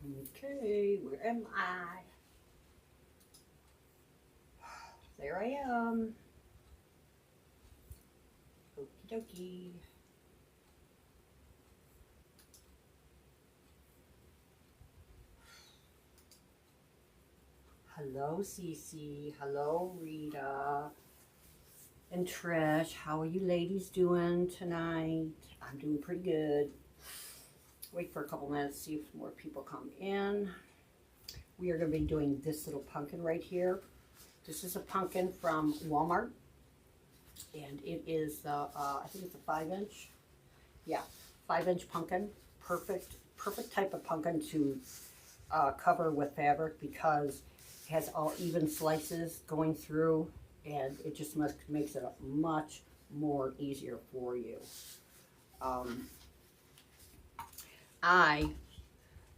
Okay, where am I? There I am. Okie dokie. Hello, Cece. Hello, Rita. And Trish. How are you ladies doing tonight? I'm doing pretty good. Wait for a couple minutes, see if more people come in. We are going to be doing this little pumpkin right here. This is a pumpkin from Walmart. And it is, I think it's a 5-inch. Yeah, 5-inch pumpkin. Perfect type of pumpkin to cover with fabric because it has all even slices going through, and it just makes it much more easier for you. I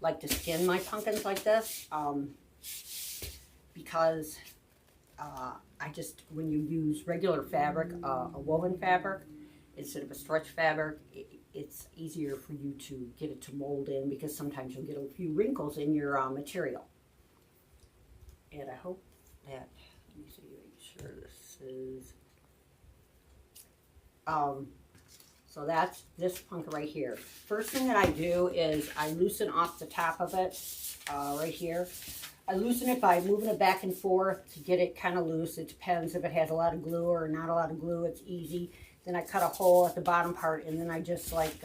like to skin my pumpkins like this because when you use regular fabric, a woven fabric, instead of a stretch fabric, it's easier for you to get it to mold in because sometimes you'll get a few wrinkles in your material. And I hope that, let me see, make sure this is, so that's this pumpkin right here. First thing that I do is I loosen off the top of it, right here. I loosen it by moving it back and forth to get it kind of loose. It depends if it has a lot of glue or not a lot of glue. It's easy. Then I cut a hole at the bottom part, and then I just like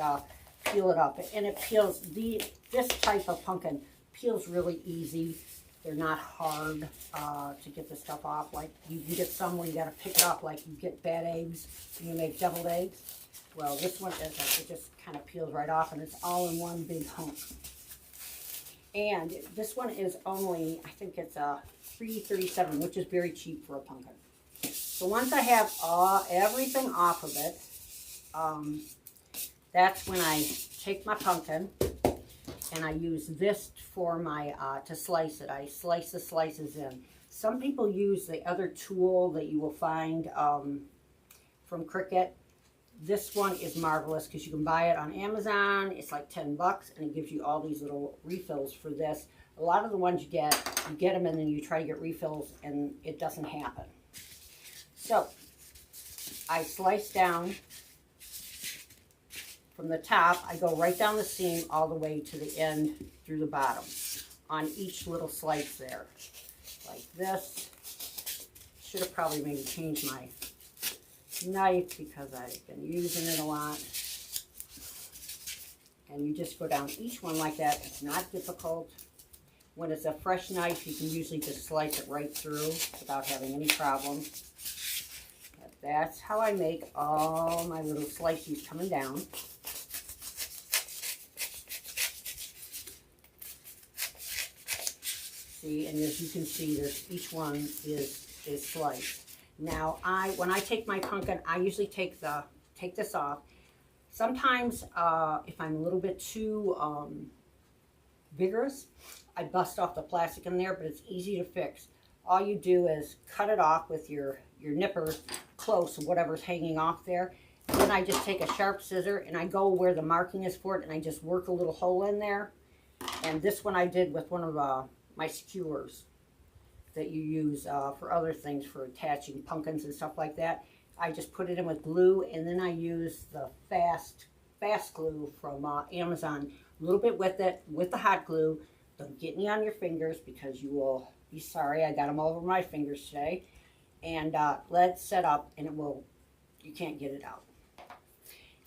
peel it up. And it peels, this type of pumpkin peels really easy. They're not hard to get the stuff off. Like you can get some where you got to pick it up, like you get bad eggs and you make deviled eggs. Well, this one isn't. It just kind of peels right off, and it's all in one big hunk. And this one is only, I think it's a $3.37, which is very cheap for a pumpkin. So once I have everything off of it, that's when I take my pumpkin and I use this for my, to slice it. I slice the slices in. Some people use the other tool that you will find from Cricut. This one is marvelous because you can buy it on Amazon. It's like 10 bucks and it gives you all these little refills for this. A lot of the ones you get them and then you try to get refills and it doesn't happen. So I slice down from the top. I go right down the seam all the way to the end through the bottom on each little slice there. Like this. Should have probably maybe changed my knife because I've been using it a lot. And you just go down each one like that. It's not difficult. When it's a fresh knife, you can usually just slice it right through without having any problems. But that's how I make all my little slices coming down. See, and as you can see, each one is sliced. Now, when I take my pumpkin, I usually take this off. Sometimes, if I'm a little bit too vigorous, I bust off the plastic in there, but it's easy to fix. All you do is cut it off with your nipper close, whatever's hanging off there. Then I just take a sharp scissor and I go where the marking is for it, and I just work a little hole in there. And this one I did with one of my skewers that you use for other things, for attaching pumpkins and stuff like that. I just put it in with glue, and then I use the fast glue from Amazon. A little bit with it, with the hot glue. Don't get any on your fingers because you will be sorry. I got them all over my fingers today. And let it set up, and you can't get it out.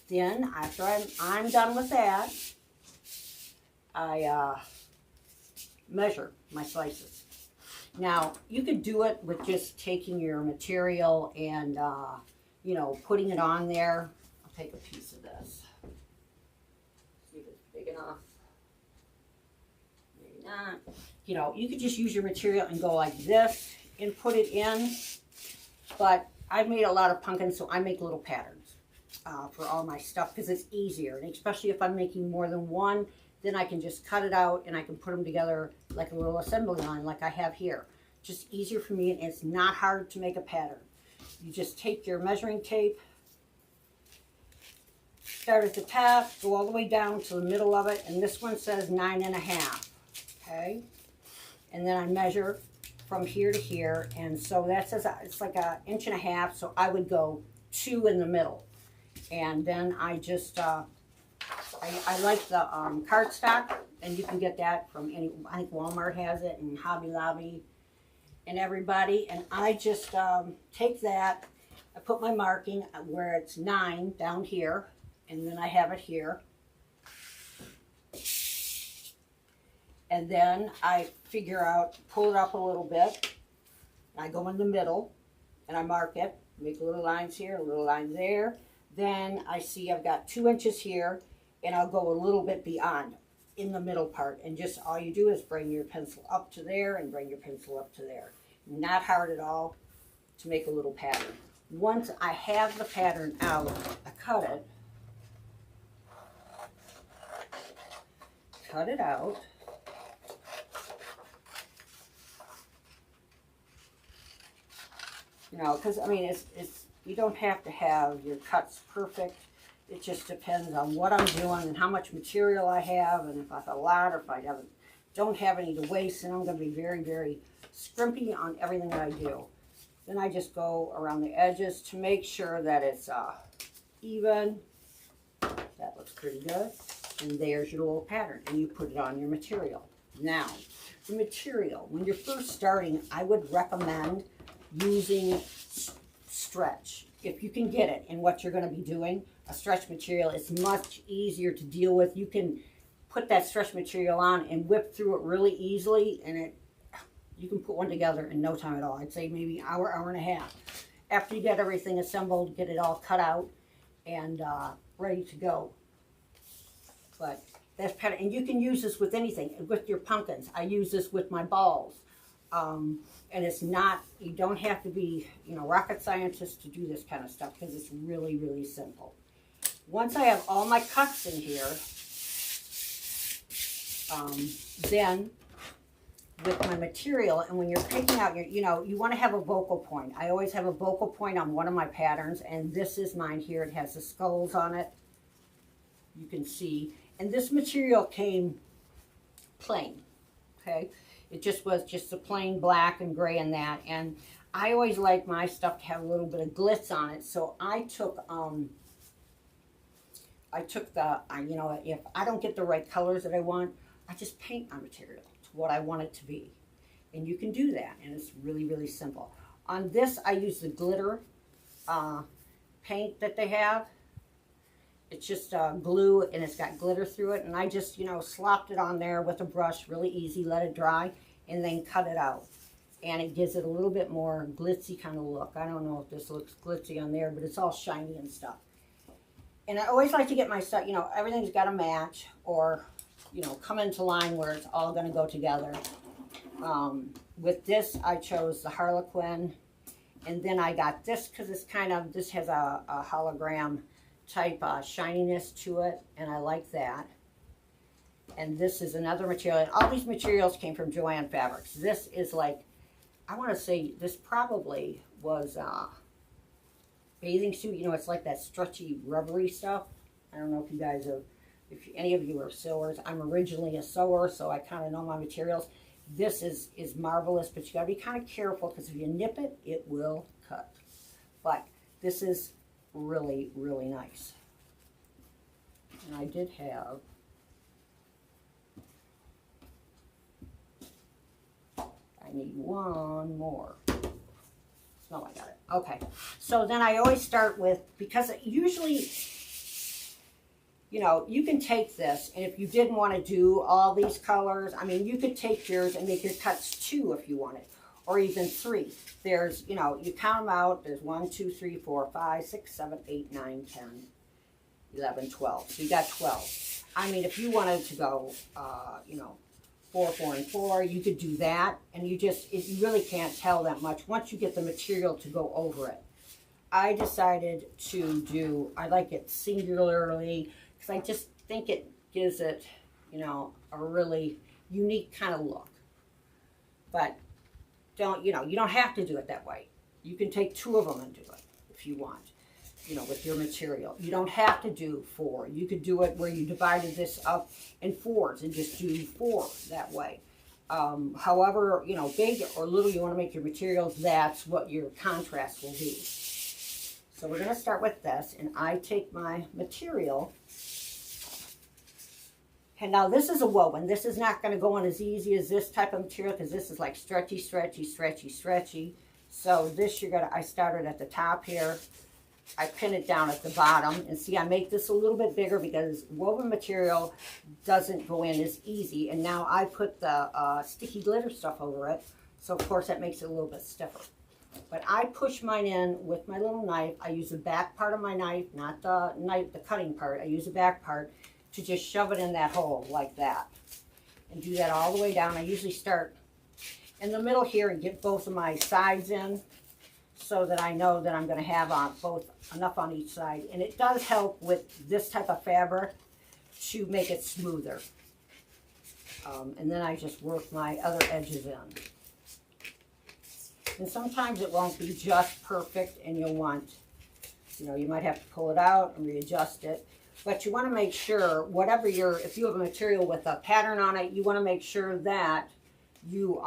Then after I'm done with that, I measure my slices. Now, you could do it with just taking your material and, putting it on there. I'll take a piece of this. See if it's big enough. Maybe not. You could just use your material and go like this and put it in. But I've made a lot of pumpkins, so I make little patterns for all my stuff because it's easier. And especially if I'm making more than one, then I can just cut it out and I can put them together like a little assembly line like I have here. Just easier for me, and it's not hard to make a pattern. You just take your measuring tape, start at the top, go all the way down to the middle of it, and this one says 9.5. okay? And then I measure from here to here, and so that says it's like 1.5 inches, so I would go 2 in the middle. And then I just, I like the cardstock, and you can get that from any, I think Walmart has it, and Hobby Lobby, and everybody. And I just take that, I put my marking where it's 9 down here, and then I have it here. And then I figure out, pull it up a little bit, I go in the middle, and I mark it, make little lines here, a little line there. Then I see I've got 2 inches here, and I'll go a little bit beyond in the middle part. And just all you do is bring your pencil up to there and bring your pencil up to there. Not hard at all to make a little pattern. Once I have the pattern out, I cut it out. You know, because I mean, it's you don't have to have your cuts perfect. It just depends on what I'm doing and how much material I have, and if I have a lot or if I don't have any to waste. And I'm going to be very, very scrimpy on everything that I do. Then I just go around the edges to make sure that it's even. That looks pretty good. And there's your little pattern, and you put it on your material. Now, the material, when you're first starting, I would recommend using stretch. If you can get it in what you're going to be doing, a stretch material is much easier to deal with. You can put that stretch material on and whip through it really easily, and you can put one together in no time at all. I'd say maybe an hour, hour and a half. After you get everything assembled, get it all cut out and ready to go. But that's pattern, and you can use this with anything, with your pumpkins. I use this with my balls. And it's not, you don't have to be, you know, rocket scientist to do this kind of stuff, because it's really, really simple. Once I have all my cuts in here, then with my material, and when you're picking out your, you know, you want to have a focal point. I always have a focal point on one of my patterns, and this is mine here. It has the skulls on it. You can see, and this material came plain, okay? It just was just a plain black and gray and that. And I always like my stuff to have a little bit of glitz on it. So I took the, you know, if I don't get the right colors that I want, I just paint my material to what I want it to be. And you can do that. And it's really, really simple. On this, I use the glitter paint that they have. It's just glue, and it's got glitter through it. And I just, you know, slopped it on there with a brush, really easy, let it dry, and then cut it out. And it gives it a little bit more glitzy kind of look. I don't know if this looks glitzy on there, but it's all shiny and stuff. And I always like to get my stuff, you know, everything's got to match, or, you know, come into line where it's all going to go together. With this, I chose the Harlequin. And then I got this because it's kind of, this has a hologram type shininess to it, and I like that. And this is another material, and all these materials came from Joann Fabrics. This is like, I want to say this probably was bathing suit. You know, it's like that stretchy rubbery stuff. I don't know if you guys have, if any of you are sewers. I'm originally a sewer, so I kind of know my materials. This is marvelous, but you got to be kind of careful, because if you nip it, it will cut. But this is really, really nice. And I did have, I need one more. No, I got it. Okay. So then I always start with, because usually, you know, you can take this, and if you didn't want to do all these colors, I mean, you could take yours and make your cuts 2 if you wanted, or even 3. There's, you know, you count them out. There's 1, 2, 3, 4, 5, 6, 7, 8, 9, 10, 11, 12. So you got 12. I mean, if you wanted to go, you know, 4, 4, and 4, you could do that. And you just, you really can't tell that much once you get the material to go over it. I decided to do, I like it singularly, because I just think it gives it, you know, a really unique kind of look. But don't, you know, you don't have to do it that way. You can take 2 of them and do it if you want, you know, with your material. You don't have to do 4. You could do it where you divided this up in 4s and just do 4 that way. However, you know, big or little you want to make your materials, that's what your contrast will be. So we're going to start with this, and I take my material, and now this is a woven. This is not going to go on as easy as this type of material because this is like stretchy, stretchy, stretchy, stretchy. So this I started at the top here. I pin it down at the bottom, and see, I make this a little bit bigger because woven material doesn't go in as easy. And now I put the sticky glitter stuff over it, so of course that makes it a little bit stiffer. But I push mine in with my little knife. I use the back part of my knife, not the cutting part. I use the back part to just shove it in that hole like that. And do that all the way down. I usually start in the middle here and get both of my sides in so that I know that I'm going to have enough on each side. And it does help with this type of fabric to make it smoother. And then I just work my other edges in. And sometimes it won't be just perfect, and you'll want, you know, you might have to pull it out and readjust it. But you want to make sure, whatever if you have a material with a pattern on it, you want to make sure that you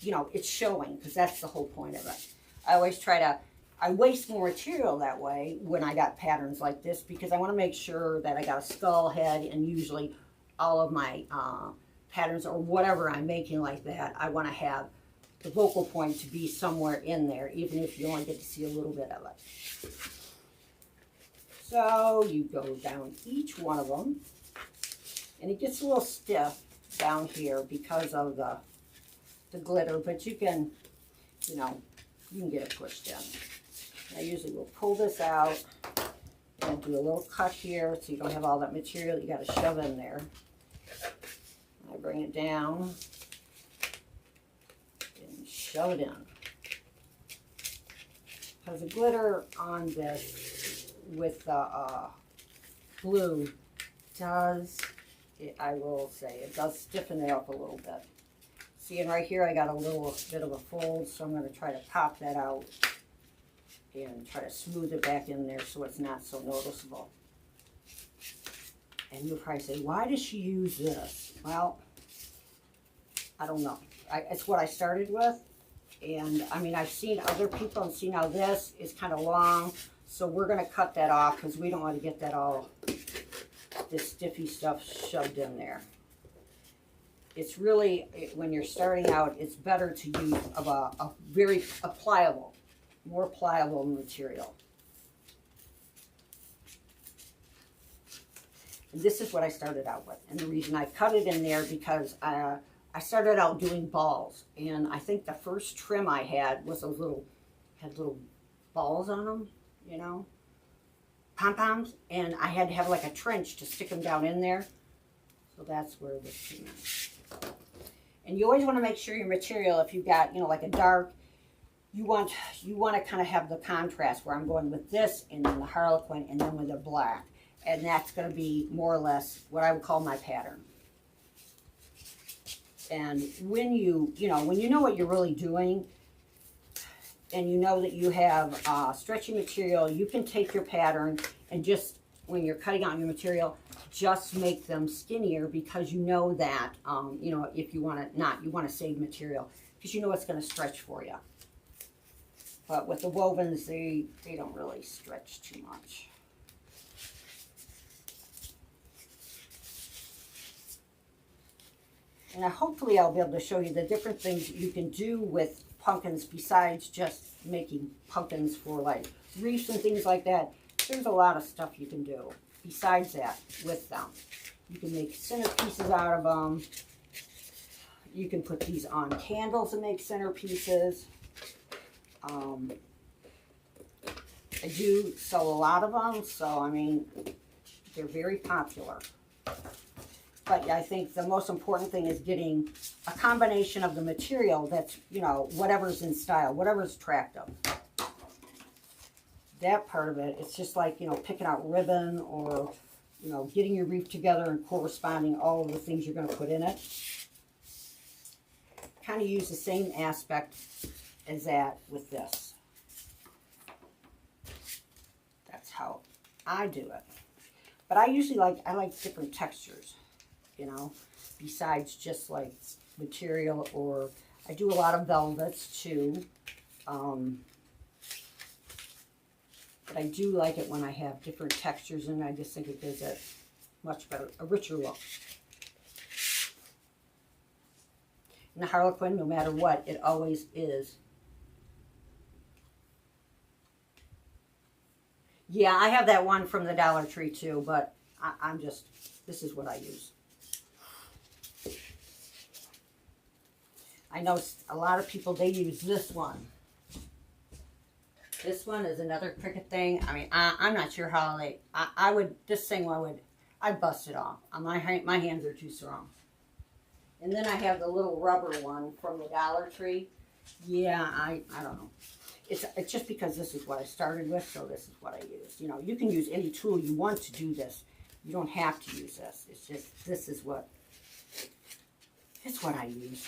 know, it's showing, because that's the whole point of it. I always I waste more material that way when I got patterns like this, because I want to make sure that I got a skull head, and usually all of my patterns or whatever I'm making like that, I want to have the focal point to be somewhere in there, even if you only get to see a little bit of it. So you go down each one of them, and it gets a little stiff down here because of the glitter, but you can, you know, you can get it pushed in. I usually will pull this out and do a little cut here so you don't have all that material you got to shove in there. I bring it down and shove it in. Because the glitter on this with the glue does, I will say, it does stiffen it up a little bit. See, and right here I got a little bit of a fold, so I'm going to try to pop that out and try to smooth it back in there so it's not so noticeable. And you'll probably say, why does she use this? Well, I don't know. It's what I started with. And I mean, I've seen other people and seen how this is kind of long. So we're going to cut that off because we don't want to get that all, this stiffy stuff shoved in there. It's really, when you're starting out, it's better to use a very pliable, more pliable material. And this is what I started out with. And the reason I cut it in there because I started out doing balls. And I think the first trim I had was those had little balls on them, you know, pom-poms. And I had to have like a trench to stick them down in there. So that's where this came in. And you always want to make sure your material, if you've got, you know, like a dark, you want to kind of have the contrast where I'm going with this and then the harlequin and then with the black. And that's going to be more or less what I would call my pattern. And when you know what you're really doing, and you know that you have stretchy material, you can take your pattern and just, when you're cutting out your material, just make them skinnier, because you know that, you know, if you want to save material, because you know it's going to stretch for you. But with the wovens, they don't really stretch too much. And hopefully I'll be able to show you the different things you can do with pumpkins besides just making pumpkins for like wreaths and things like that. There's a lot of stuff you can do besides that with them. You can make centerpieces out of them. You can put these on candles and make centerpieces. I do sell a lot of them, so I mean, they're very popular. But I think the most important thing is getting a combination of the material that's, you know, whatever's in style, whatever's attractive. That part of it, it's just like, you know, picking out ribbon or, you know, getting your wreath together and corresponding all of the things you're going to put in it. Kind of use the same aspect as that with this. That's how I do it. But I usually I like different textures, you know, besides just like material, or I do a lot of velvets too. But I do like it when I have different textures, and I just think it gives it much better, a richer look. And the Harlequin, no matter what, it always is. Yeah, I have that one from the Dollar Tree too, but I'm just, this is what I use. I know a lot of people, they use this one. This one is another Cricut thing. I mean, I'm not sure how I would, this thing, I'd bust it off. My hands are too strong. And then I have the little rubber one from the Dollar Tree. Yeah, I don't know. It's just because this is what I started with, so this is what I use. You know, you can use any tool you want to do this. You don't have to use this. It's just, this is what, it's what I use.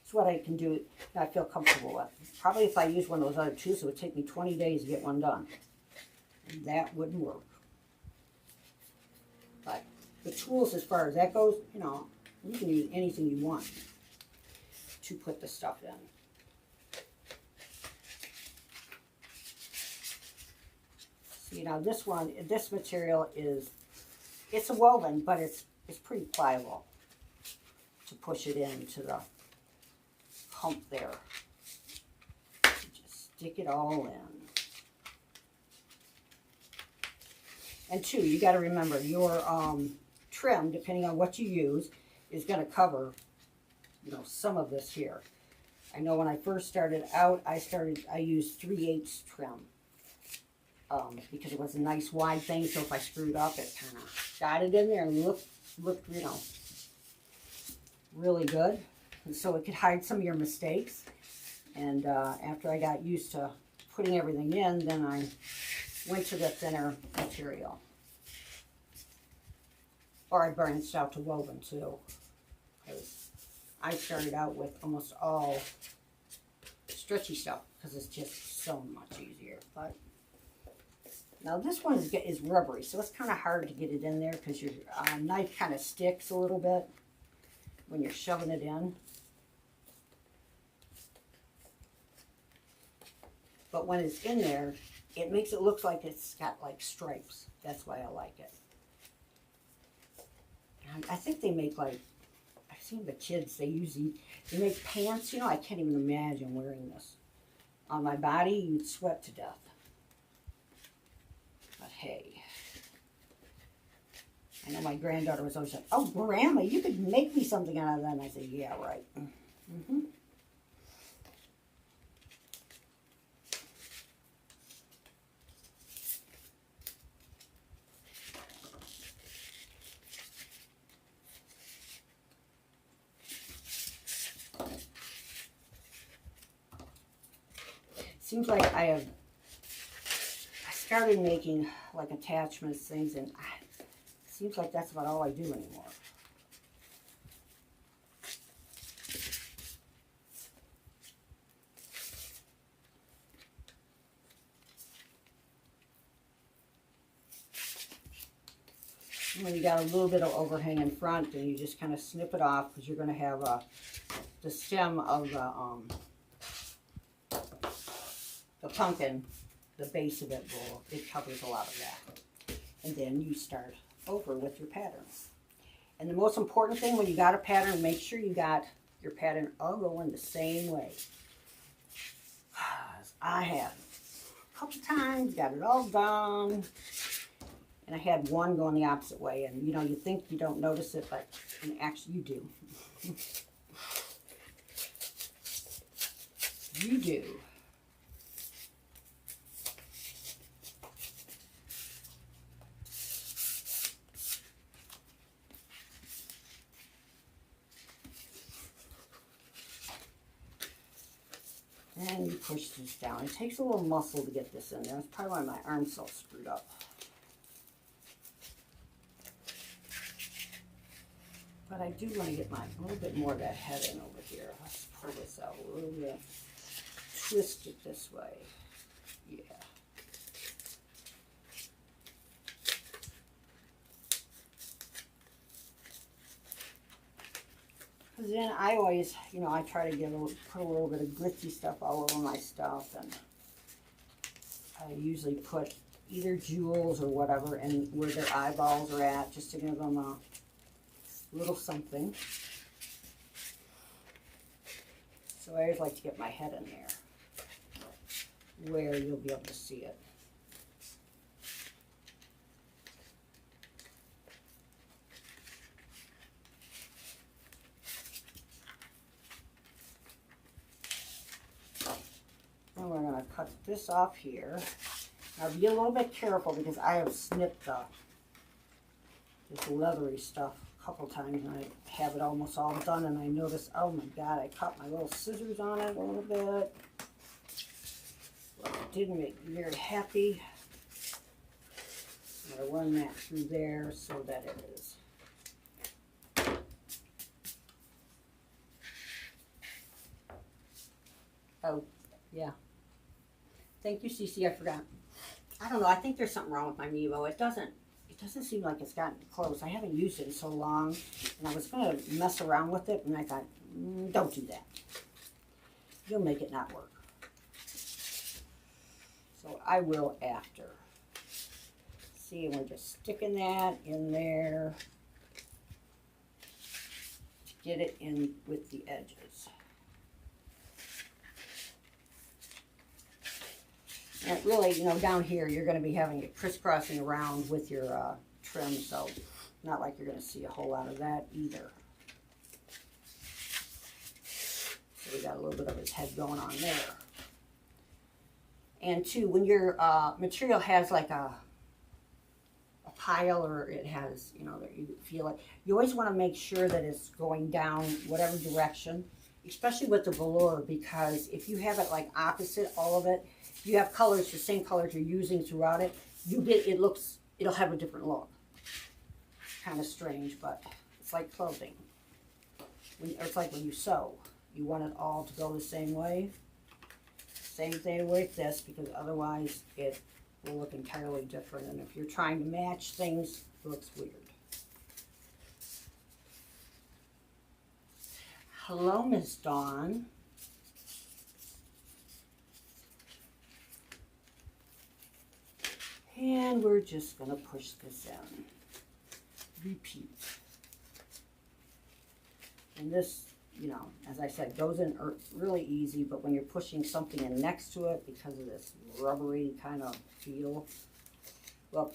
It's what I can do, that I feel comfortable with. Probably if I use one of those other tools, it would take me 20 days to get one done. And that wouldn't work. But the tools, as far as that goes, you know, you can use anything you want to put the stuff in. See, now this one, this material is, it's a woven, but it's pretty pliable to push it into the hump there. Just stick it all in. And two, you got to remember your trim, depending on what you use, is going to cover, you know, some of this here. I know when I first started out, I used 3/8 trim. Because it was a nice wide thing, so if I screwed up, it kind of got it in there and looked, you know, really good. And so it could hide some of your mistakes. And after I got used to putting everything in, then I went to the thinner material. Or I branched out to woven too. Because I started out with almost all stretchy stuff, because it's just so much easier. But now this one is rubbery, so it's kind of hard to get it in there because your knife kind of sticks a little bit when you're shoving it in. But when it's in there, it makes it look like it's got like stripes. That's why I like it. And I think they make like, I've seen the kids, they make pants. You know, I can't even imagine wearing this. On my body, you'd sweat to death. But hey, I know my granddaughter was always like, oh, Grandma, you could make me something out of that. And I said, yeah, right. Mm-hmm. Seems like I started making like attachments, things, and it seems like that's about all I do anymore. And when you got a little bit of overhang in front, then you just kind of snip it off, because you're going to have the stem of the pumpkin, the base of it covers a lot of that. And then you start over with your pattern. And the most important thing when you got a pattern, make sure you got your pattern all going the same way. I have a couple times, got it all done. And I had one going the opposite way. And you know, you think you don't notice it, but actually you do. You do. And you push this down. It takes a little muscle to get this in there. That's probably why my arm's so screwed up. But I do want to get a little bit more of that head in over here. Let's pull this out a little bit. Twist it this way. Yeah. Because then I always, you know, I try to put a little bit of glitzy stuff all over my stuff, and I usually put either jewels or whatever and where their eyeballs are at, just to give them a little something. So I always like to get my head in there where you'll be able to see it. And we're going to cut this off here. Now be a little bit careful because I have snipped this leathery stuff a couple times, and I have it almost all done, and I notice, oh my God, I cut my little scissors on it a little bit. Well, it didn't make me very happy. I'm going to run that through there so that it is. Oh, yeah. Thank you, Cece. I forgot. I don't know. I think there's something wrong with my Mevo. It doesn't seem like it's gotten close. I haven't used it in so long, and I was going to mess around with it, and I thought, don't do that. You'll make it not work. So I will after. See, and we're just sticking that in there to get it in with the edges. And really, you know, down here, you're going to be having it crisscrossing around with your trim, so not like you're going to see a whole lot of that either. So we got a little bit of his head going on there. And two, when your material has like a pile, or it has, you know, that you feel it, you always want to make sure that it's going down whatever direction, especially with the velour, because if you have it like opposite all of it, you have colors, the same colors you're using throughout it, it'll have a different look. Kind of strange, but it's like clothing. It's like when you sew. You want it all to go the same way. Same thing with this, because otherwise it will look entirely different. And if you're trying to match things, it looks weird. Hello, Miss Dawn. And we're just going to push this in. Repeat. And this, you know, as I said, goes in really easy, but when you're pushing something in next to it, because of this rubbery kind of feel, well, it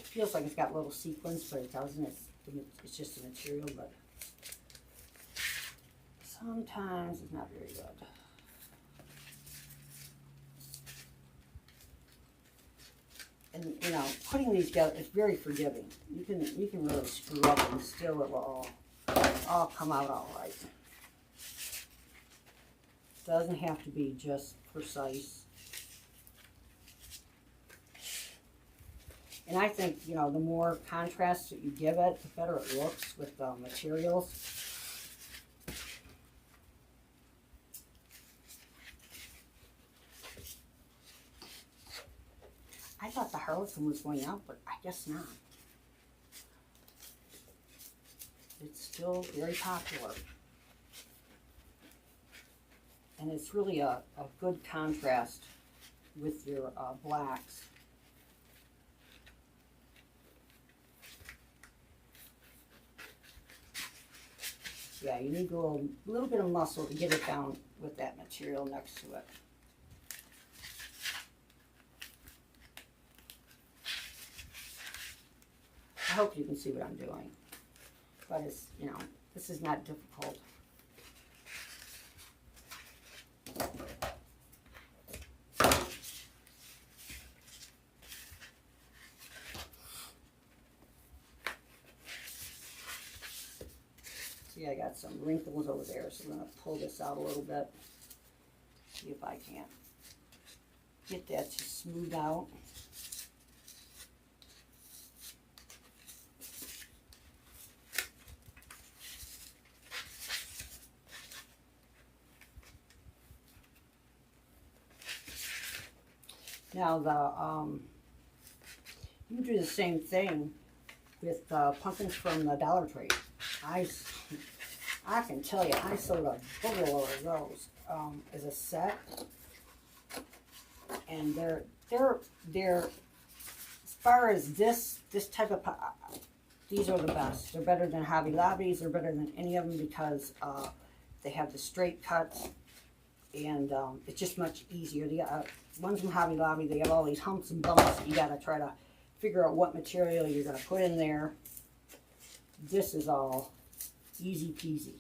feels like it's got little sequins, but it doesn't. It's just a material, but sometimes it's not very good. And, you know, putting these together is very forgiving. You can really screw up and still it will all come out all right. Doesn't have to be just precise. And I think, you know, the more contrast that you give it, the better it looks with the materials. I thought the Harlequin was going out, but I guess not. It's still very popular. And it's really a good contrast with your blacks. Yeah, you need a little bit of muscle to get it down with that material next to it. I hope you can see what I'm doing, but it's, you know, this is not difficult. See, I got some wrinkles over there, so I'm going to pull this out a little bit, see if I can get that to smooth out. Now you can do the same thing with pumpkins from the Dollar Tree. I I can tell you, I sold a boatload of those as a set, and they're as far as this type of these are the best. They're better than Hobby Lobby's. They're better than any of them because they have the straight cuts, and it's just much easier. The ones from Hobby Lobby, they have all these humps and bumps. You got to try to figure out what material you're going to put in there. This is all easy peasy.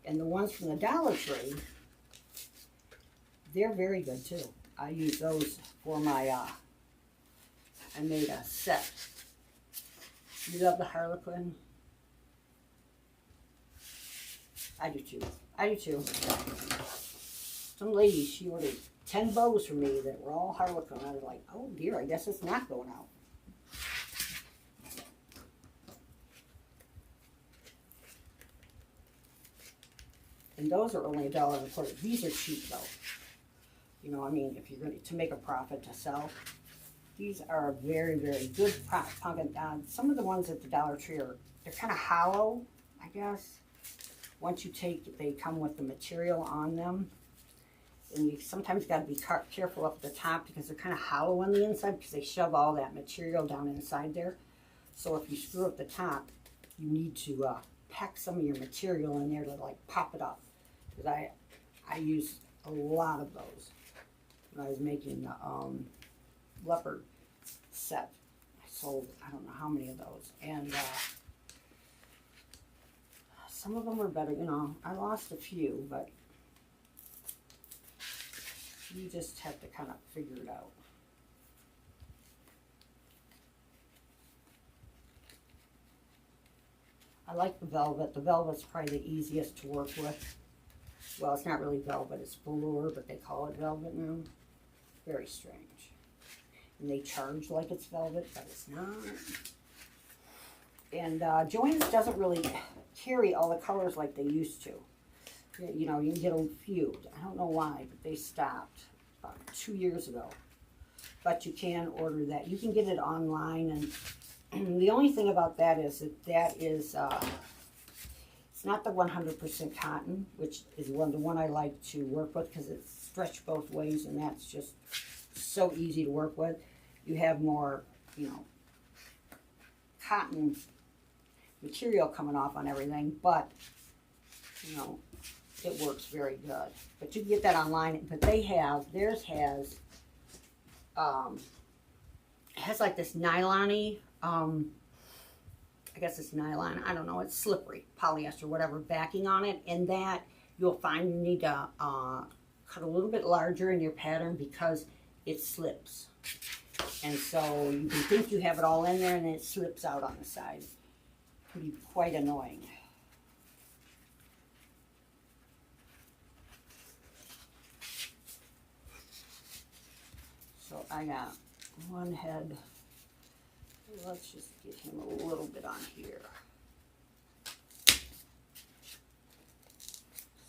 And the ones from the Dollar Tree, they're very good too. I use those for my, I made a set. You love the Harlequin? I do too. I do too. Some lady, she ordered 10 bows for me that were all Harlequin. I was like, oh dear, I guess it's not going out. And those are only $1.25. These are cheap though. You know, I mean, if you're going to make a profit to sell, these are very, very good pumpkin. Some of the ones at the Dollar Tree they're kind of hollow, I guess. Once you take, they come with the material on them. And you sometimes got to be careful up at the top because they're kind of hollow on the inside because they shove all that material down inside there. So if you screw up the top, you need to pack some of your material in there to like pop it up. Because I used a lot of those when I was making the leopard set. I sold I don't know how many of those, and some of them were better. You know, I lost a few, but you just have to kind of figure it out. I like the velvet. The velvet's probably the easiest to work with. Well, it's not really velvet, it's velour, but they call it velvet now. Very strange. And they charge like it's velvet, but it's not. And Joann's doesn't really carry all the colors like they used to. You know, you can get a few. I don't know why, but they stopped about 2 years ago. But you can order that. You can get it online, and the only thing about that is that is it's not the 100% cotton, which is the one I like to work with because it's stretched both ways, and that's just so easy to work with. You have more, you know, cotton material coming off on everything, but, you know, it works very good. But you can get that online, but they have, theirs has, it has like this nylon-y, I guess it's nylon, I don't know, it's slippery, polyester, whatever, backing on it, and that you'll find you need to cut a little bit larger in your pattern because it slips. And so you can think you have it all in there and then it slips out on the side. It can be quite annoying. So I got one head. Let's just get him a little bit on here.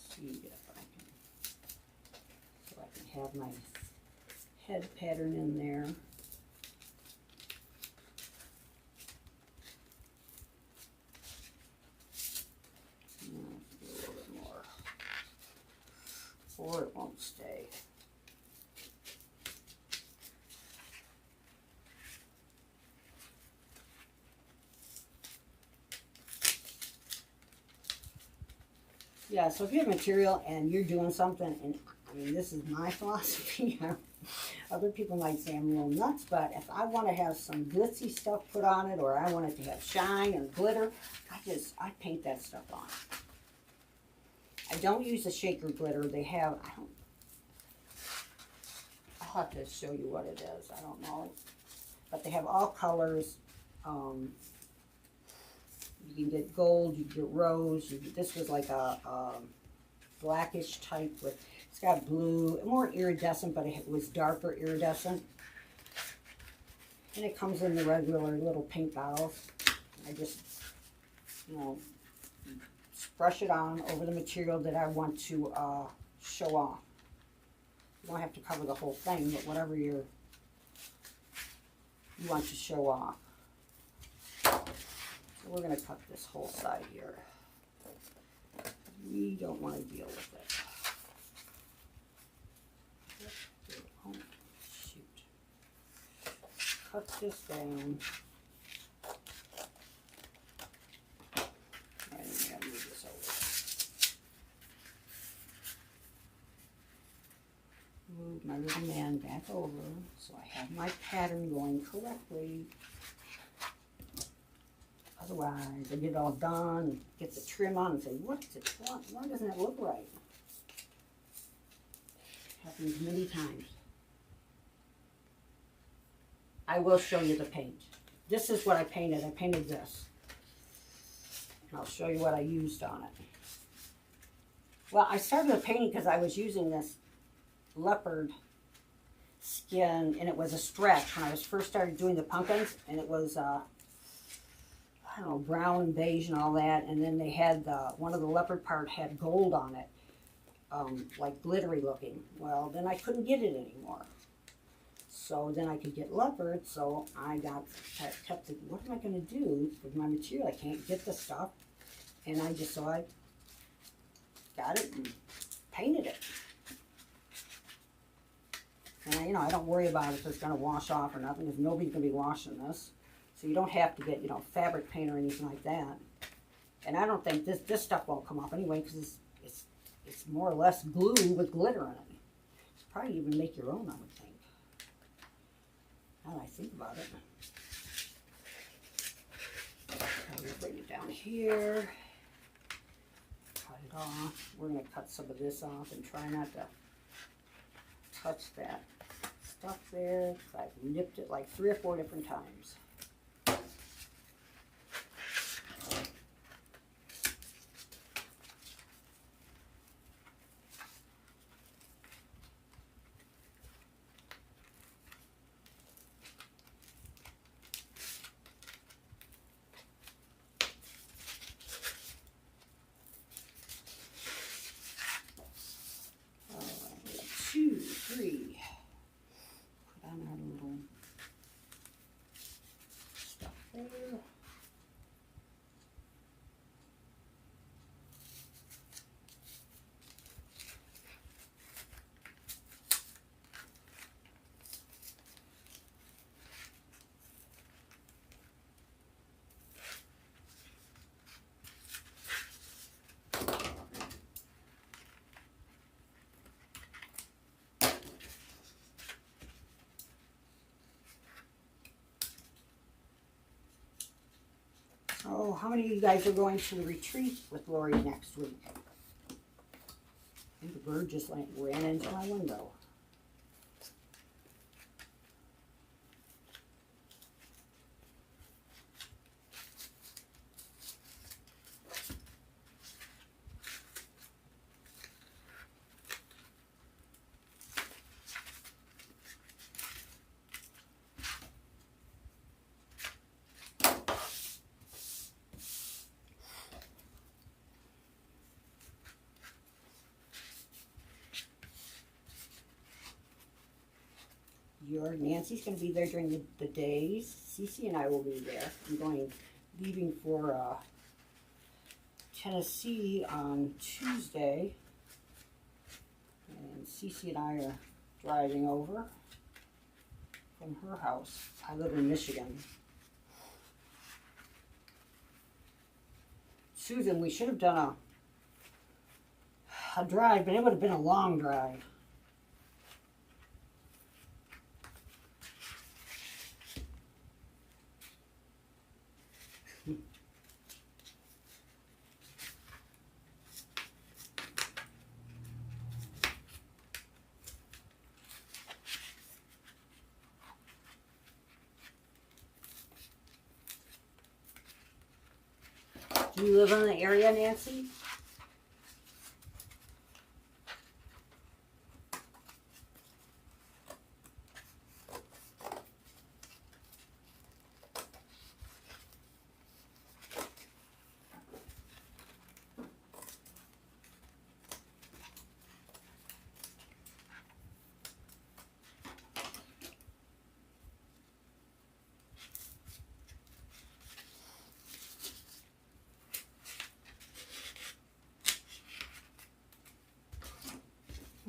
See if I can, so I can have my head pattern in there. A little bit more, or it won't stay. Yeah, so if you have material and you're doing something, and I mean, this is my philosophy. Other people might say I'm a little nuts, but if I want to have some glitzy stuff put on it, or I want it to have shine and glitter, I paint that stuff on. I don't use the shaker glitter. They have, I'll have to show you what it is. I don't know. But they have all colors. You can get gold, you can get rose. This was like a blackish type with, it's got blue, more iridescent, but it was darker iridescent. And it comes in the regular little paint bottles. I just, you know, brush it on over the material that I want to show off. You don't have to cover the whole thing, but whatever you want to show off. So we're going to cut this whole side here. don't want to deal with it. Oh, shoot. Cut this down. And I'm going to move this over. Move my little man back over so I have my pattern going correctly. Otherwise, I get it all done, get the trim on and say, what's it? Why doesn't it look right? Happens many times. I will show you the paint. This is what I painted. I painted this. And I'll show you what I used on it. Well, I started the painting because I was using this leopard skin, and it was a stretch when I was first started doing the pumpkins, and it was I don't know, brown, beige, and all that. And then they had one of the leopard part had gold on it, like glittery looking. Well, then I couldn't get it anymore. So then I could get leopard. So I kept thinking, what am I going to do with my material? I can't get the stuff, and I got it and painted it. And I don't worry about if it's going to wash off or nothing, because nobody's going to be washing this. So you don't have to get, fabric paint or anything like that. And I don't think this stuff won't come off anyway, because it's more or less glue with glitter in it. It's probably even make your own, I would think. Now that I think about it. I'm going to bring it down here. Cut it off. We're going to cut some of this off and try not to touch that stuff there. I've nipped it like 3 or 4 different times. Oh, how many of you guys are going to the retreat with Lori next week? I think the bird just ran into my window. Nancy's going to be there during the days. Cece and I will be there. I'm leaving for Tennessee on Tuesday. And Cece and I are driving over from her house. I live in Michigan. Susan, we should have done a drive, but it would have been a long drive. Do you live in the area, Nancy?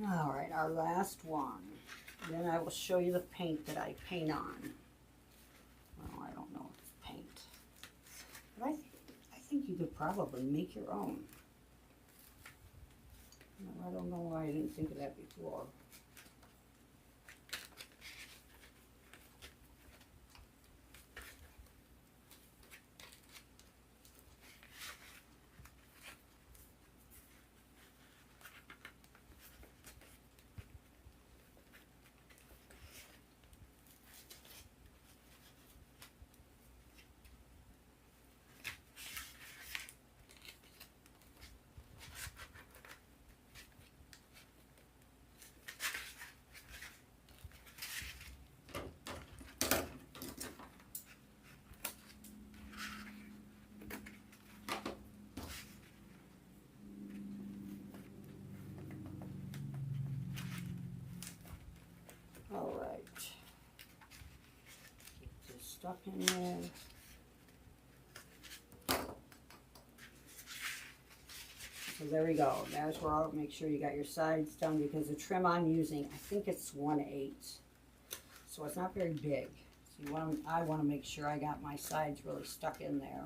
All right, our last one. Then I will show you the paint that I paint on. Well, I don't know if it's paint. But I think you could probably make your own. I don't know why I didn't think of that before. All right, get this stuck in there. So there we go. There's where I'll make sure you got your sides done, because the trim I'm using, I think it's 1/8, so it's not very big. So I want to make sure I got my sides really stuck in there,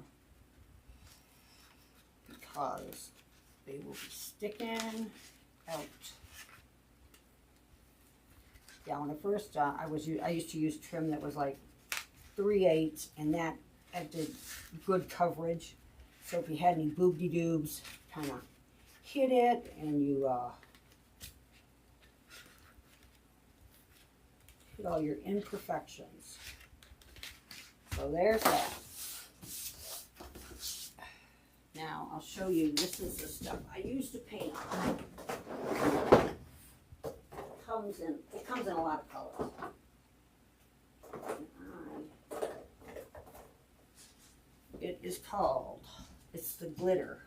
because they will be sticking out. Yeah, when I first, I used to use trim that was like 3/8, and that did good coverage. So if you had any boobty-doobs, kind of hit it, and you hit all your imperfections. So there's that. Now I'll show you, this is the stuff I use to paint on. It comes in a lot of colors. It is called, it's the glitter.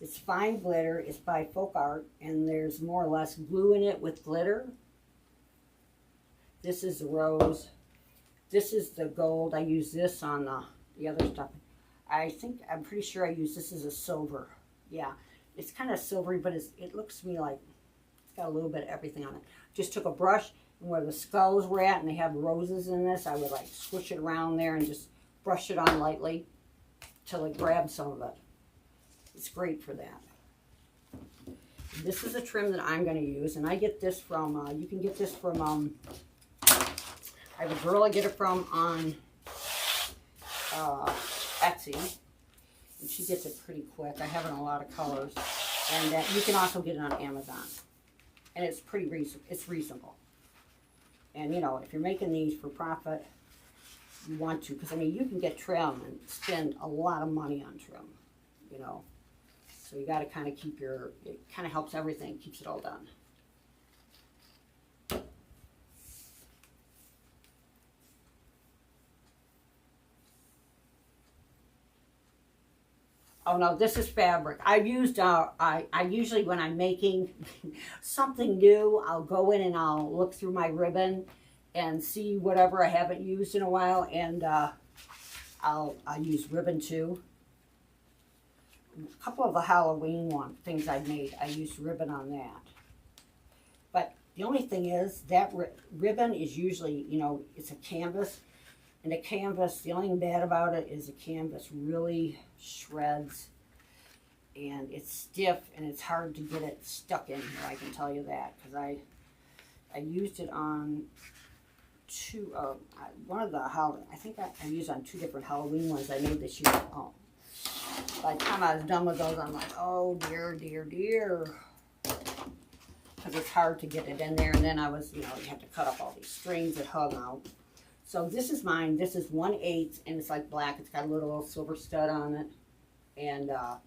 It's fine glitter. It's by Folk Art, and there's more or less glue in it with glitter. This is the rose. This is the gold. I use this on the other stuff. I'm pretty sure I use this as a silver. Yeah, it's kind of silvery, but it looks to me like it's got a little bit of everything on it. Just took a brush, and where the skulls were at, and they have roses in this, I would like squish it around there and just brush it on lightly till it grabs some of it. It's great for that. This is a trim that I'm going to use, and I get this from, you can get this from, I have a girl I get it from on Etsy, and she gets it pretty quick. I have it in a lot of colors, and you can also get it on Amazon, and it's pretty reasonable. And you know, if you're making these for profit, you want to, because I mean, you can get trim and spend a lot of money on trim, you know. So you got to kind of keep it kind of helps everything, keeps it all done. Oh no, this is fabric. I've used, I usually when I'm making something new, I'll go in and I'll look through my ribbon and see whatever I haven't used in a while, and I'll use ribbon too. A couple of the Halloween things I've made, I used ribbon on that. But the only thing is that ribbon is usually, you know, it's a canvas. And the canvas, the only thing bad about it is the canvas really shreds. And it's stiff, and it's hard to get it stuck in here, I can tell you that. Because I used it on one of the I think I used on 2 different Halloween ones I made this year. Oh. By the time I was done with those, I'm like, oh dear, dear, dear. Because it's hard to get it in there. And then I was, you know, you have to cut up all these strings that hung out. So this is mine. This is 1/8, and it's like black. It's got a little silver stud on it. And I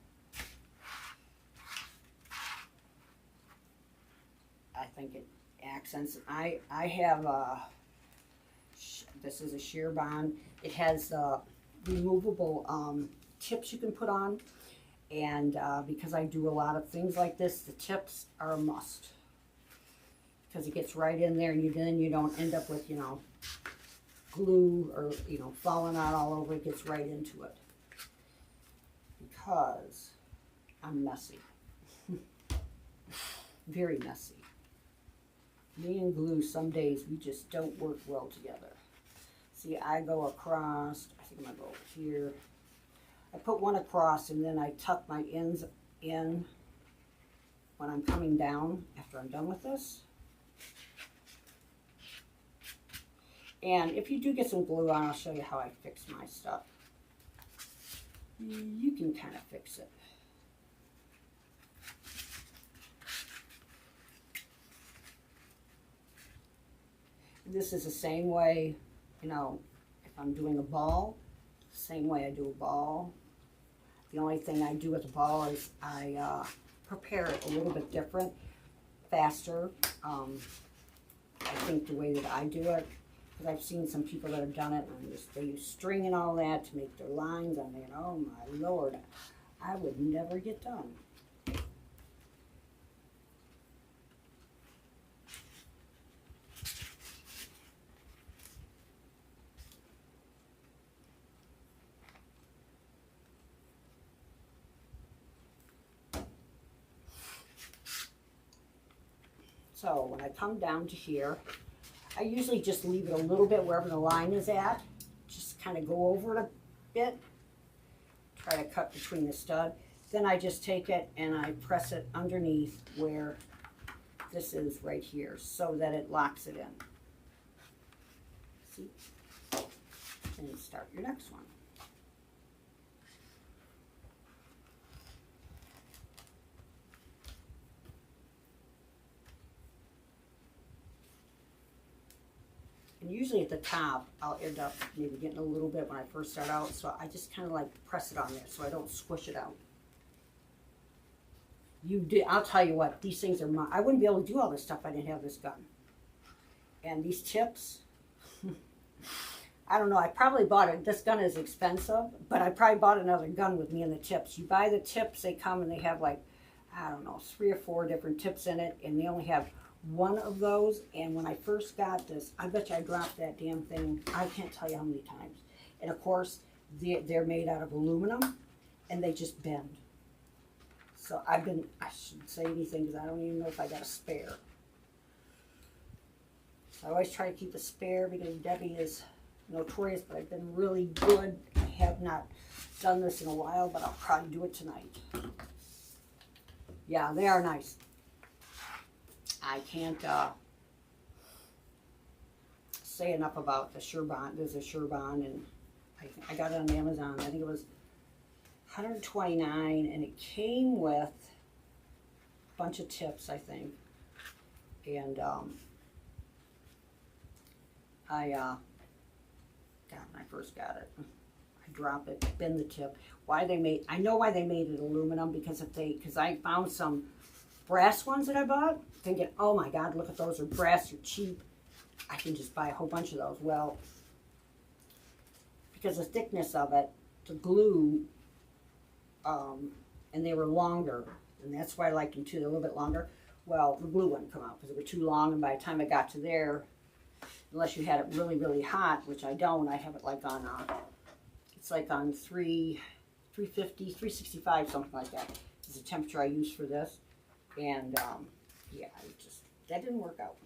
think it accents. I have, this is a sheer bond. It has removable tips you can put on, and because I do a lot of things like this, the tips are a must, because it gets right in there, and then you don't end up with, you know, glue or, you know, falling out all over. It gets right into it, because I'm messy. Very messy. Me and glue, some days we just don't work well together. See, I go across, I think I'm gonna go over here. I put one across and then I tuck my ends in when I'm coming down after I'm done with this. And if you do get some glue on, I'll show you how I fix my stuff. You can kind of fix it. This is the same way, you know, if I'm doing a ball, same way I do a ball. The only thing I do with the ball is I prepare it a little bit different, faster. I think the way that I do it, because I've seen some people that have done it, and they use string and all that to make their lines. I mean, oh my Lord, I would never get done. So when I come down to here, I usually just leave it a little bit wherever the line is at. Just kind of go over it a bit. Try to cut between the stud. Then I just take it and I press it underneath where this is right here so that it locks it in. See? And start your next one. And usually at the top, I'll end up maybe getting a little bit when I first start out, so I just kind of like press it on there so I don't squish it out. I'll tell you what, these things are mine. I wouldn't be able to do all this stuff if I didn't have this gun. And these tips, I don't know, I probably bought it. This gun is expensive, but I probably bought another gun with me and the tips. You buy the tips, they come and they have like, I don't know, 3 or 4 different tips in it, and they only have one of those. And when I first got this, I bet you I dropped that damn thing, I can't tell you how many times. And of course, they're made out of aluminum, and they just bend. So I shouldn't say anything because I don't even know if I got a spare. So I always try to keep a spare because Debi is notorious, but I've been really good. I have not done this in a while, but I'll probably do it tonight. Yeah, they are nice. I can't say enough about the Sure-Bond. There's a Sure-Bond, and I got it on Amazon. I think it was $129, and it came with a bunch of tips, I think. And God, when I first got it, I drop it, bend the tip. I know why they made it aluminum, because I found some brass ones that I bought, thinking, oh my God, look at those, they're brass, they're cheap. I can just buy a whole bunch of those. Well, because the thickness of it, the glue, and they were longer, and that's why I like them too, they're a little bit longer. Well, the glue wouldn't come out because they were too long, and by the time I got to there, unless you had it really, really hot, which I don't, I have it like on, it's like on 350, 365, something like that, is the temperature I use for this. And, yeah, that didn't work out.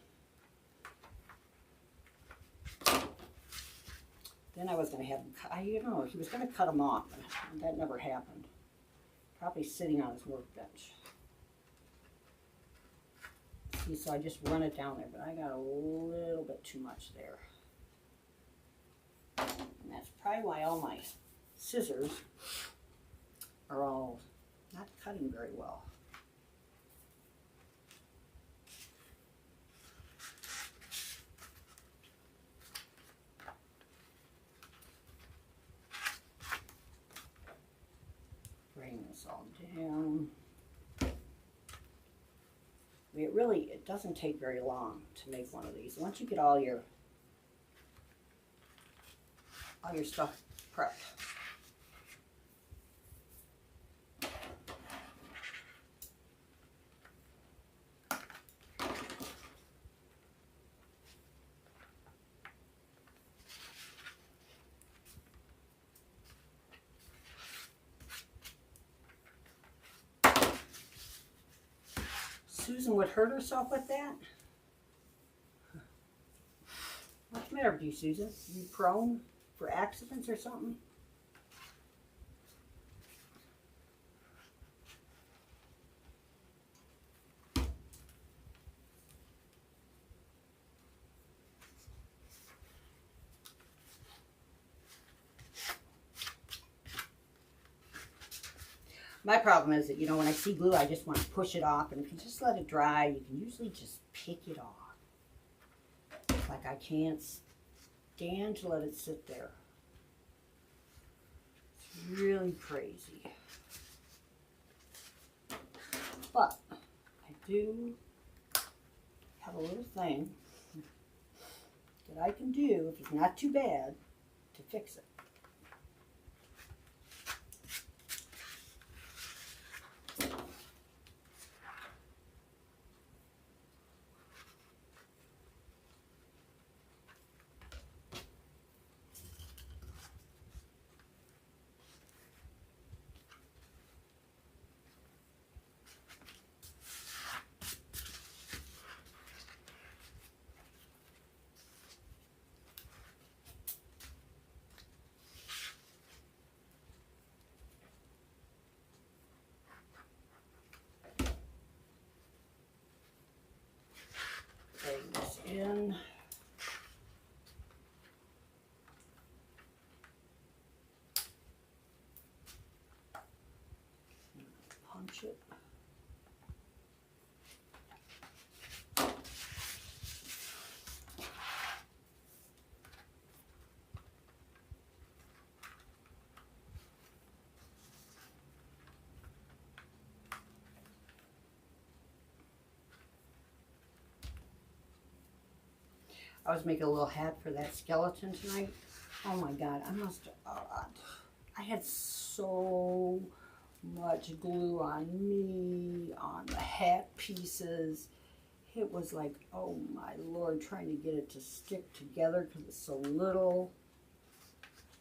Then I was going to have him he was going to cut them off, but that never happened. Probably sitting on his workbench. See, so I just run it down there, but I got a little bit too much there. And that's probably why all my scissors are all not cutting very well. Bring this all down. I mean, it doesn't take very long to make one of these. Once you get all your stuff prepped. Susan would hurt herself with that. the matter with you, Susan? You prone for accidents or something? My problem is that, you know, when I see glue, I just want to push it off, and if you just let it dry, you can usually just pick it off. Like, I can't stand to let it sit there. It's really crazy. But I do have a little thing that I can do, if it's not too bad, to fix it. Bring this in. Punch it. I was making a little hat for that skeleton tonight. Oh my God, I had so much glue on me, on the hat pieces. It was like, oh my Lord, trying to get it to stick together because it's so little.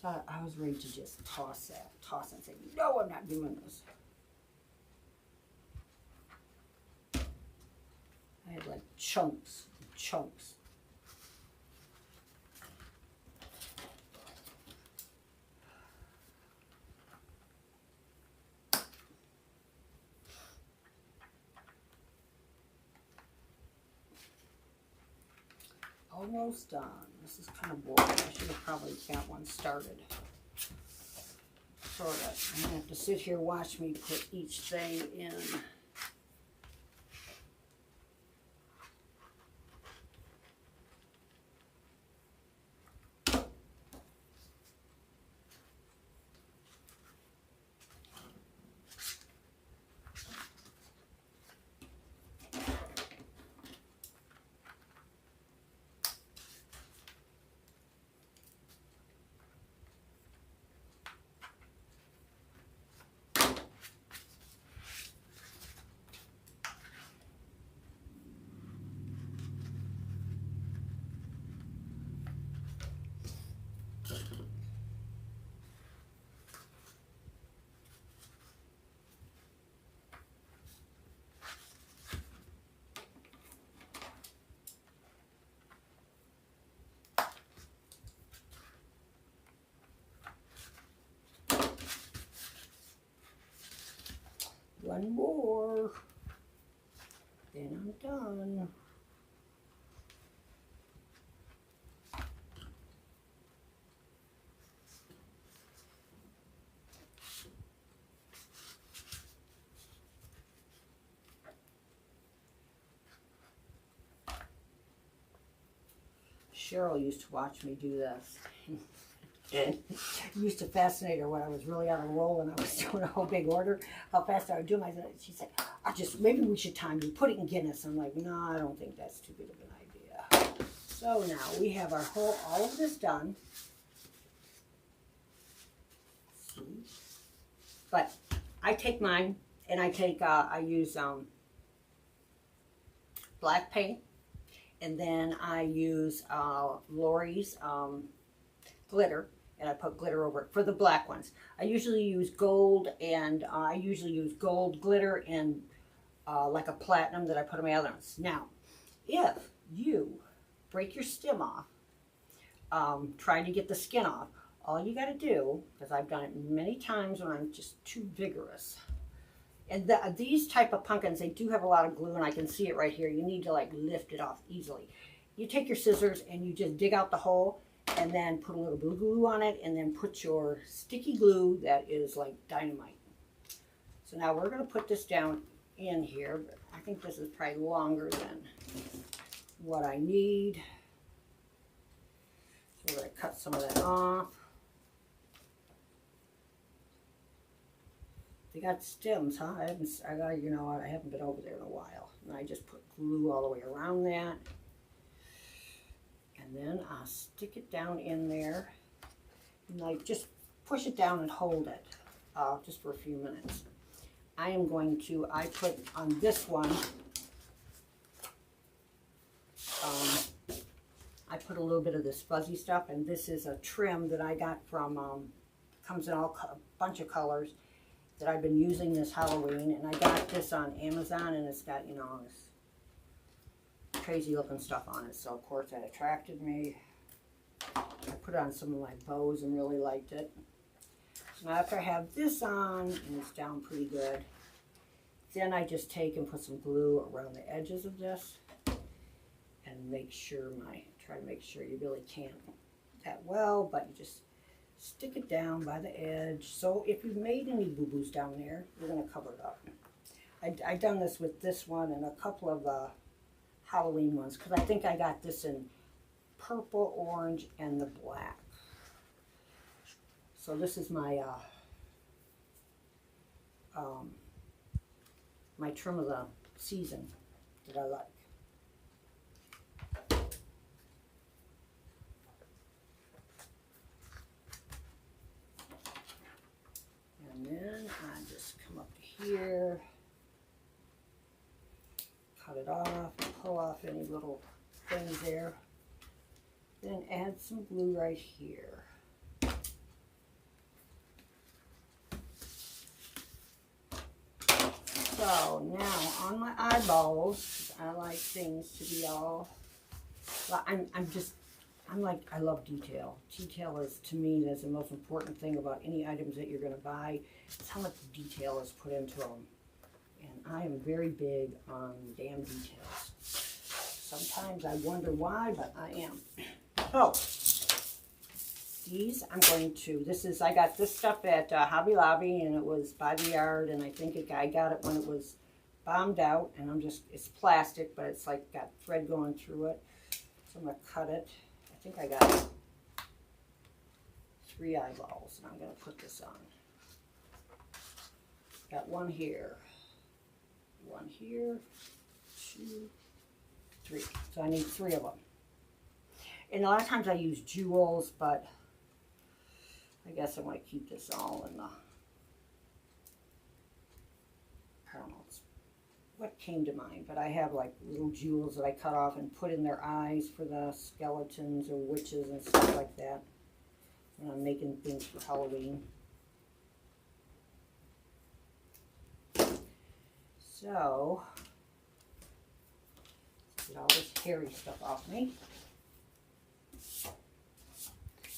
I was ready to just toss it and say, no, I'm not doing this. I had like chunks and chunks. Almost done. This is kind of boring. I should have probably got one started. Sort of. I'm gonna have to sit here, watch me put each thing in. One more, then I'm done. Cheryl used to watch me do this. It used to fascinate her when I was really on a roll and I was doing a whole big order, how fast I would do them. She said, maybe we should time you, put it in Guinness. I'm like, no, I don't think that's too good of an idea. So now we have our all of this done. But I take mine and I use black paint, and then I use Lori's glitter. And I put glitter over it for the black ones. I usually use gold, and I usually use gold glitter and like a platinum that I put on my other ones. Now, if you break your stem off, trying to get the skin off. All you got to do, because I've done it many times when I'm just too vigorous. And these type of pumpkins, they do have a lot of glue, and I can see it right here. You need to like lift it off easily. You take your scissors and you just dig out the hole and then put a little blue glue on it and then put your sticky glue that is like dynamite. So now we're going to put this down in here. But I think this is probably longer than what I need. So we're going to cut some of that off. They got stems, huh? I haven't been over there in a while. And I just put glue all the way around that. And then I'll stick it down in there. And like just push it down and hold it just for a few minutes. I put on this one, I put a little bit of this fuzzy stuff, and this is a trim that I got from, comes in a bunch of colors, that I've been using this Halloween, and I got this on Amazon, and it's got, you know, this crazy looking stuff on it, so of course that attracted me. I put it on some of my bows and really liked it. So now after I have this on, and it's down pretty good, then I just take and put some glue around the edges of this, and try to make sure you really can't that well, but you just stick it down by the edge. So if you've made any boo-boos down there, you're going to cover it up. I've done this with this one and a couple of Halloween ones, because I think I got this in purple, orange, and the black. So this is my my trim of the season that I like. And then I just come up to here, cut it off, pull off any little things there, then add some glue right here. So now on my eyeballs, I like things to be all, I love detail. Detail is, to me, that's the most important thing about any items that you're going to buy. It's how much detail is put into them. And I am very big on damn details. Sometimes I wonder why, but I am. So, these I'm going to, I got this stuff at Hobby Lobby, and it was by the yard, and I think I got it when it was bombed out, and it's plastic, but it's like got thread going through it. So I'm going to cut it. I think I got 3 eyeballs, and I'm going to put this on. Got one here, 2, 3. So I need 3 of them. And a lot of times I use jewels, but I guess I want to keep this all in the, I don't know what came to mind, but I have like little jewels that I cut off and put in their eyes for the skeletons or witches and stuff like that when I'm making things for Halloween. So, let's get all this hairy stuff off me.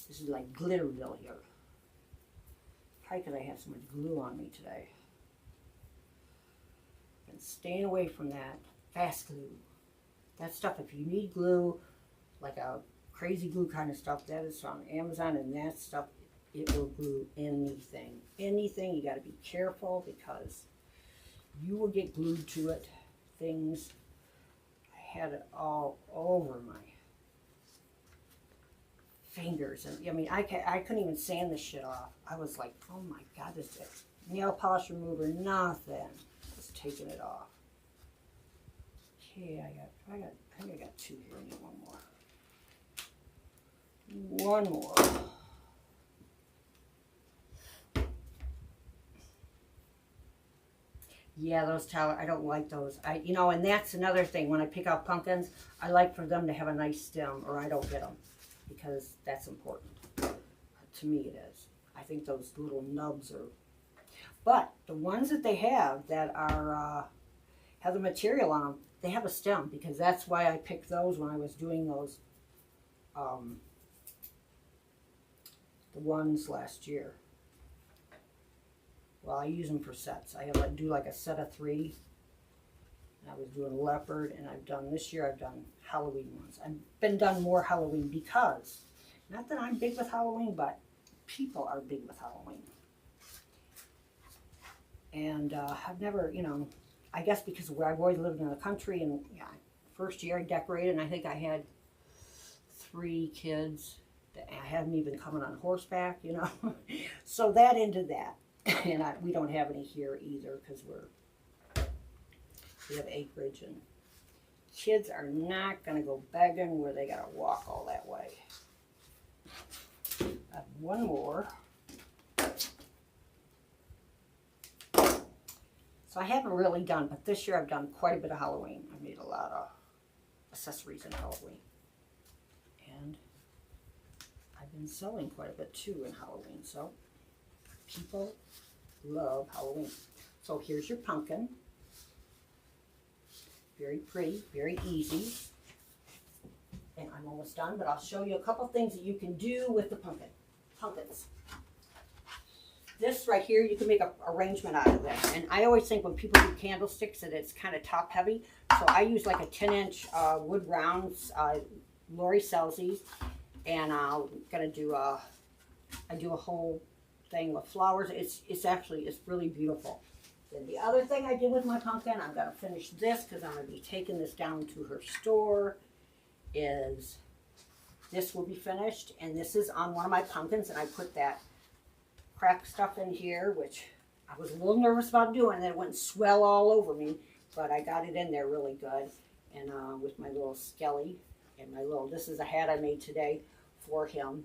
This is like Glitterville here. Probably because I have so much glue on me today. And staying away from that fast glue. That stuff, if you need glue, like a crazy glue kind of stuff, that is from Amazon, and that stuff, it will glue anything. Anything, you got to be careful because you will get glued to it. Things, I had it all over my fingers, and I mean, I couldn't even sand this shit off. I was like, oh my god, this is nail polish remover, nothing. Just taking it off. Okay, I think I got 2 here. I need one more. Yeah, those towers, I don't like those. And that's another thing. When I pick out pumpkins, I like for them to have a nice stem, or I don't get them, because that's important. To me, it is. I think those little nubs are. But the ones that they have that are have the material on them, they have a stem, because that's why I picked those when I was doing those the ones last year. Well, I use them for sets. I do like a set of 3. I was doing leopard, and this year I've done Halloween ones. I've been done more Halloween because, not that I'm big with Halloween, but people are big with Halloween. And I've never, I guess because I've always lived in the country, and yeah, first year I decorated, and I think I had 3 kids that I hadn't even coming on horseback, So that ended that. And we don't have any here either because we have acreage, and kids are not going to go begging where they got to walk all that way. I have one more. So I haven't really done, but this year I've done quite a bit of Halloween. I made a lot of accessories in Halloween. And I've been selling quite a bit too in Halloween. So people love Halloween. So here's your pumpkin. Very pretty, very easy. And I'm almost done, but I'll show you a couple things that you can do with the pumpkins. This right here, you can make an arrangement out of this. And I always think when people do candlesticks that it's kind of top heavy. So I use like a 10-inch wood rounds. Lori sells these. And I'm going to do I do a whole thing with flowers. It's really beautiful. Then the other thing I did with my pumpkin, I'm going to finish this because I'm going to be taking this down to her store, is this will be finished. And this is on one of my pumpkins, and I put that crack stuff in here, which I was a little nervous about doing, and it wouldn't swell all over me, but I got it in there really good. And with my little skelly and this is a hat I made today for him.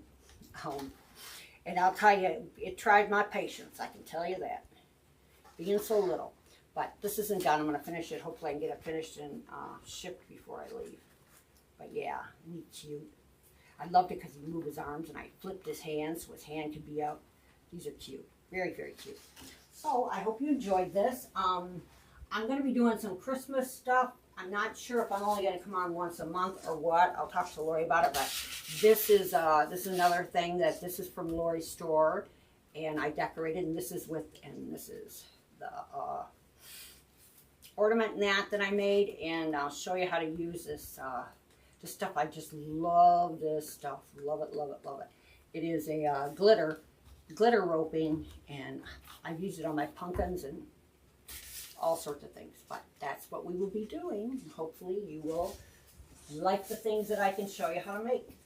And I'll tell you, it tried my patience, I can tell you that. Being so little. But this isn't done. I'm going to finish it. Hopefully I can get it finished and shipped before I leave. But yeah, isn't he cute? I loved it because he moved his arms and I flipped his hands so his hand could be up. These are cute. Very, very cute. So I hope you enjoyed this. I'm going to be doing some Christmas stuff. I'm not sure if I'm only going to come on once a month or what. I'll talk to Lori about it. But this is another thing that this is from Lori's store. And I decorated, and this is the ornament mat that I made, and I'll show you how to use this stuff. I just love this stuff. Love it, love it, love it. It is a glitter roping, and I've used it on my pumpkins and all sorts of things. But that's what we will be doing. Hopefully you will like the things that I can show you how to make.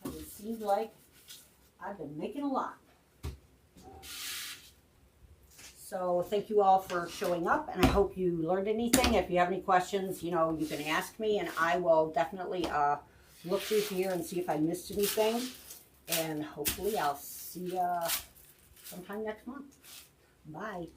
It seems like I've been making a lot. So thank you all for showing up, and I hope you learned anything. If you have any questions, you can ask me, and I will definitely look through here and see if I missed anything. And hopefully I'll see you sometime next month. Bye.